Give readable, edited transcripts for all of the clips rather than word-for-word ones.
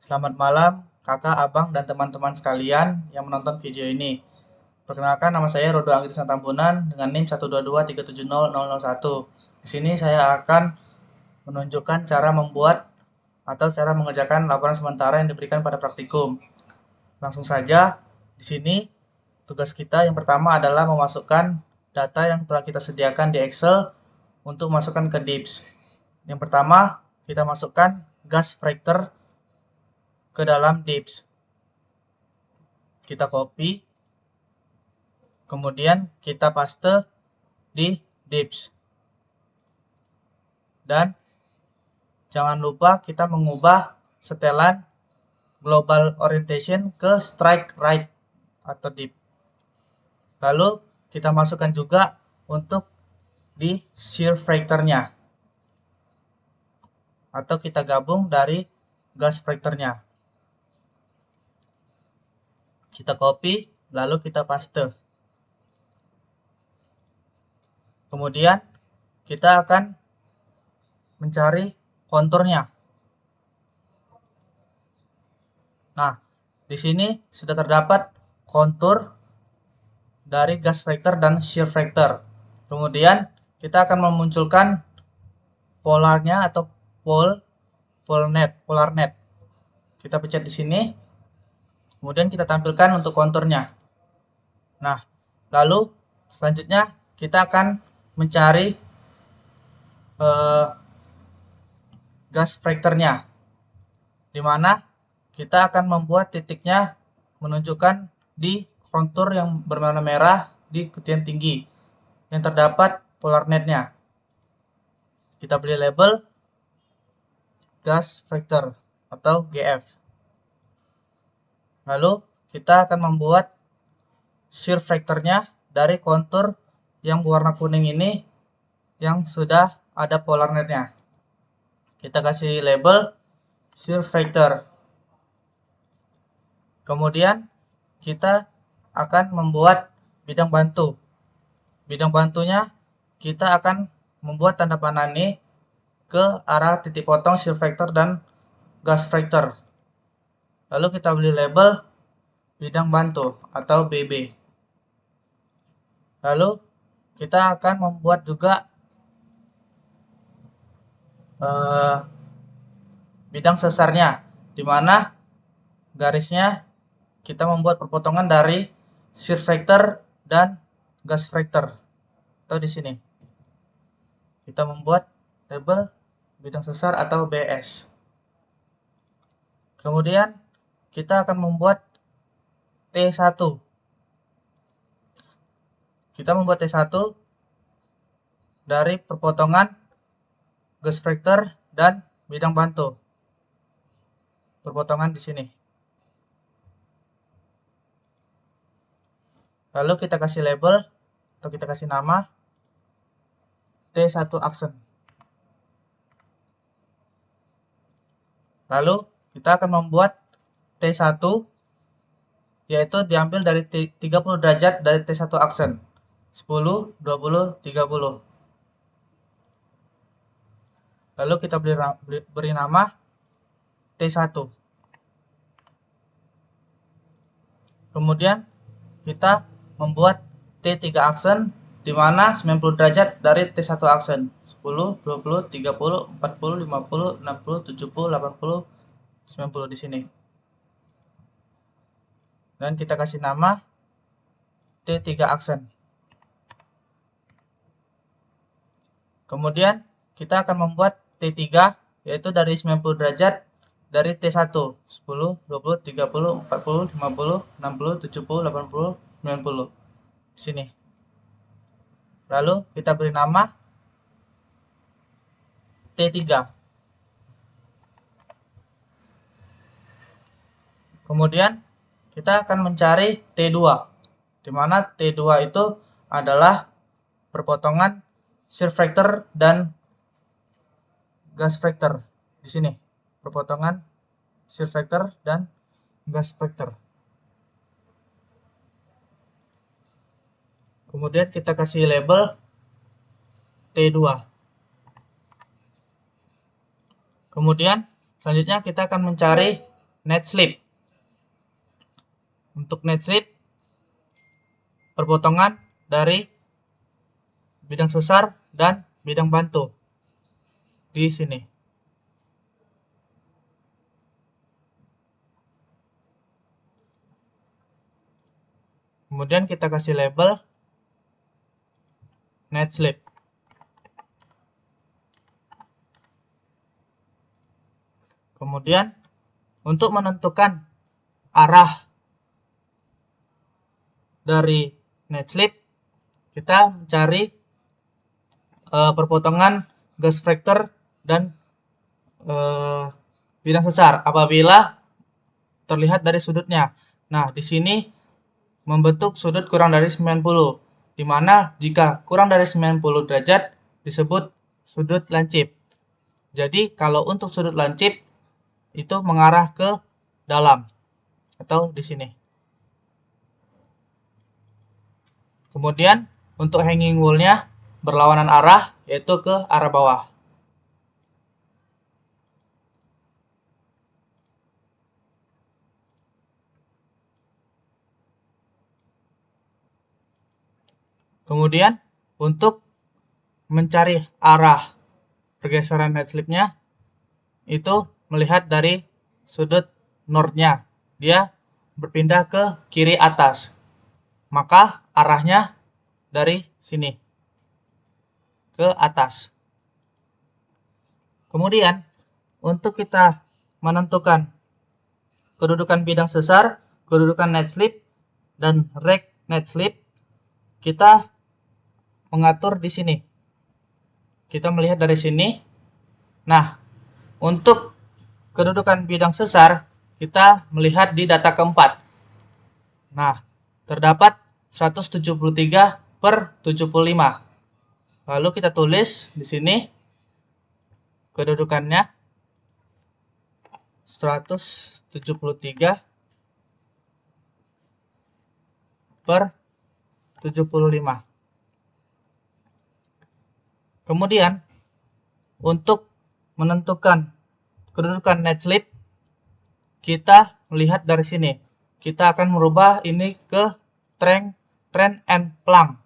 Selamat malam, kakak, abang, dan teman-teman sekalian yang menonton video ini. Perkenalkan, nama saya Rodo Anggrisan Tambunan dengan NIM 122370001. Di sini saya akan menunjukkan cara membuat atau cara mengerjakan laporan sementara yang diberikan pada praktikum. Langsung saja, di sini tugas kita yang pertama adalah memasukkan data yang telah kita sediakan di Excel untuk masukkan ke DIPS. Yang pertama, kita masukkan gas factor ke dalam DIPS. Kita copy, kemudian kita paste di DIPS. Dan jangan lupa kita mengubah setelan global orientation ke strike right atau deep. Lalu kita masukkan juga untuk di shear factor-nya, atau kita gabung dari gas factor-nya. Kita copy, lalu kita paste. Kemudian kita akan mencari konturnya. Nah, di sini sudah terdapat kontur dari gas factor dan shear factor. Kemudian kita akan memunculkan polarnya atau polar net. Kita pencet di sini. Kemudian kita tampilkan untuk konturnya. Nah, lalu selanjutnya kita akan mencari gas factor-nya, di mana kita akan membuat titiknya menunjukkan di kontur yang berwarna merah di ketinggian tinggi yang terdapat polar net-nya. Kita beri label gas factor atau GF. Lalu kita akan membuat shear factor-nya dari kontur yang berwarna kuning ini yang sudah ada polar net-nya. Kita kasih label shear factor. Kemudian kita akan membuat bidang bantu. Bidang bantunya kita akan membuat tanda panah ini ke arah titik potong shear factor dan gas factor. Lalu kita beri label bidang bantu atau BB. Lalu kita akan membuat juga bidang sesarnya, di mana garisnya kita membuat perpotongan dari shear factor dan gas factor. Atau di sini kita membuat label bidang sesar atau BS. Kemudian kita akan membuat T1. Kita membuat T1 dari perpotongan gas factor dan bidang bantu. Perpotongan di sini. Lalu kita kasih label atau kita kasih nama T1 action. Lalu kita akan membuat T1 yaitu diambil dari 30 derajat dari T1 action. 10, 20, 30. Lalu kita beri nama T1. Kemudian kita membuat T3 action di mana 90 derajat dari T1 action. 10, 20, 30, 40, 50, 60, 70, 80, 90 di sini. Dan kita kasih nama T3 action. Kemudian kita akan membuat T3 yaitu dari 90 derajat dari T1. 10, 20, 30, 40, 50, 60, 70, 80, 90. Sini. Lalu kita beri nama T3. Kemudian kita akan mencari T2, di mana T2 itu adalah perpotongan shear factor dan gas factor. Di sini perpotongan shear factor dan gas factor. Kemudian kita kasih label T2. Kemudian selanjutnya kita akan mencari net slip. Untuk net slip, perpotongan dari bidang sesar dan bidang bantu di sini. Kemudian kita kasih label net slip. Kemudian untuk menentukan arah dari net slip, kita mencari perpotongan gas vector dan bidang sesar apabila terlihat dari sudutnya. Nah, di sini membentuk sudut kurang dari 90, di mana jika kurang dari 90 derajat disebut sudut lancip. Jadi, kalau untuk sudut lancip itu mengarah ke dalam atau di sini. Kemudian untuk hanging wall-nya berlawanan arah, yaitu ke arah bawah. Kemudian untuk mencari arah pergeseran net slip-nya itu melihat dari sudut north-nya. Dia berpindah ke kiri atas. Maka arahnya dari sini ke atas. Kemudian untuk kita menentukan kedudukan bidang sesar, kedudukan net slip, dan rake net slip, kita mengatur di sini. Kita melihat dari sini. Nah, untuk kedudukan bidang sesar, kita melihat di data keempat. Nah, terdapat 173/75. Lalu kita tulis di sini kedudukannya 173/75. Kemudian untuk menentukan kedudukan net slip, kita melihat dari sini. Kita akan merubah ini ke trend and plank.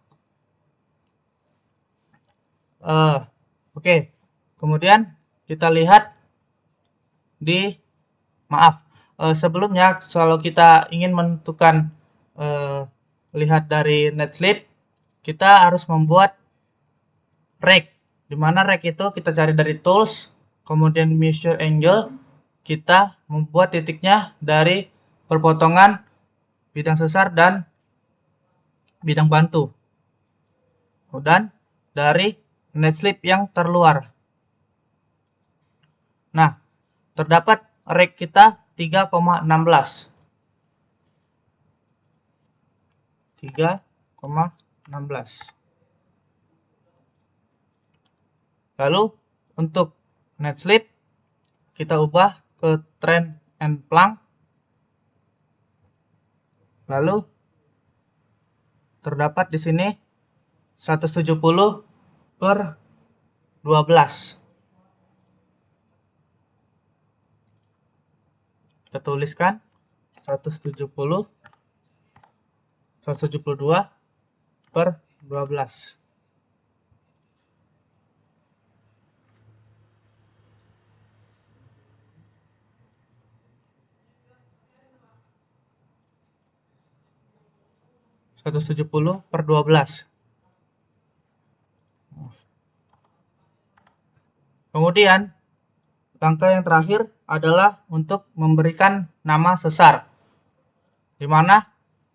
Oke. Kemudian kita lihat sebelumnya kalau kita ingin menentukan lihat dari net slip, kita harus membuat rake, dimana rake itu kita cari dari tools, kemudian measure angle, kita membuat titiknya dari perpotongan bidang sesar dan bidang bantu, dan dari net slip yang terluar. Nah, terdapat rake kita 3,16. 3,16. Lalu untuk net slip kita ubah ke trend and plank. Lalu terdapat di sini 170/12. Kita tuliskan 172/12. Kemudian langkah yang terakhir adalah untuk memberikan nama sesar, di mana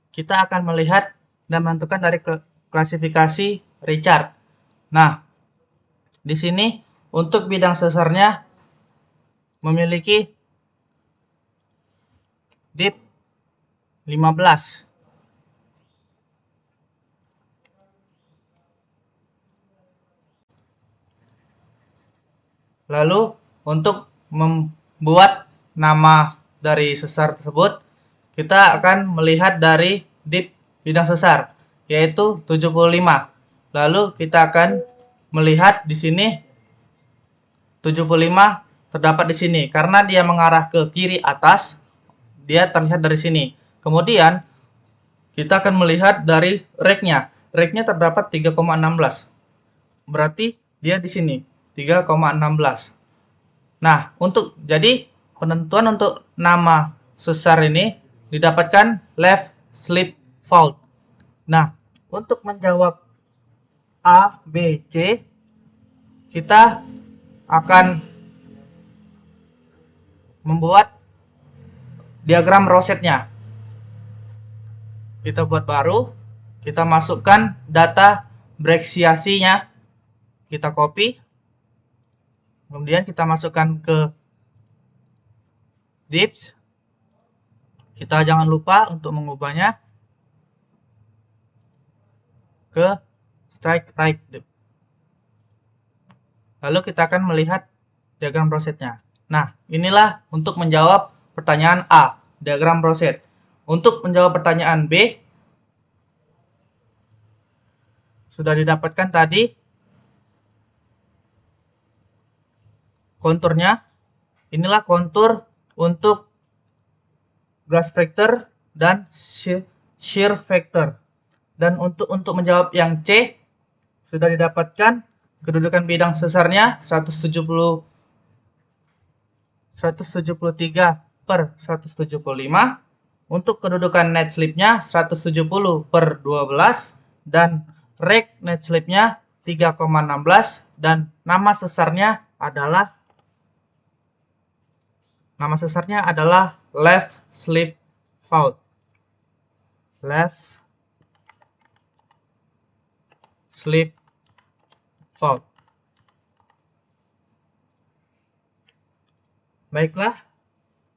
kita akan melihat dan menentukan dari klasifikasi Richard. Nah, di sini untuk bidang sesarnya memiliki dip 15. Lalu untuk membuat nama dari sesar tersebut, kita akan melihat dari dip bidang sesar, yaitu 75. Lalu kita akan melihat di sini 75 terdapat di sini karena dia mengarah ke kiri atas, dia terlihat dari sini. Kemudian kita akan melihat dari rake-nya. Rake-nya terdapat 3,16. Berarti dia di sini 3,16. Nah, jadi penentuan untuk nama sesar ini didapatkan left slip fault. Nah, untuk menjawab A, B, C, kita akan membuat diagram rosetnya. Kita buat baru, kita masukkan data breksiasinya, kita copy, kemudian kita masukkan ke dips. Kita jangan lupa untuk mengubahnya ke strike right dip. Lalu kita akan melihat diagram rosetnya. Nah, inilah untuk menjawab pertanyaan A, diagram roset. Untuk menjawab pertanyaan B, sudah didapatkan tadi konturnya. Inilah kontur untuk grass factor dan shear factor. Dan untuk menjawab yang C, sudah didapatkan kedudukan bidang sesarnya 173/175. Untuk kedudukan net slipnya 170/12 dan rake net slipnya 3,16 dan nama sesarnya adalah left slip fault. Left slip fault. Baiklah,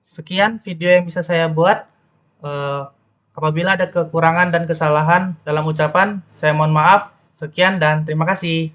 sekian video yang bisa saya buat. Apabila ada kekurangan dan kesalahan dalam ucapan, saya mohon maaf. Sekian dan terima kasih.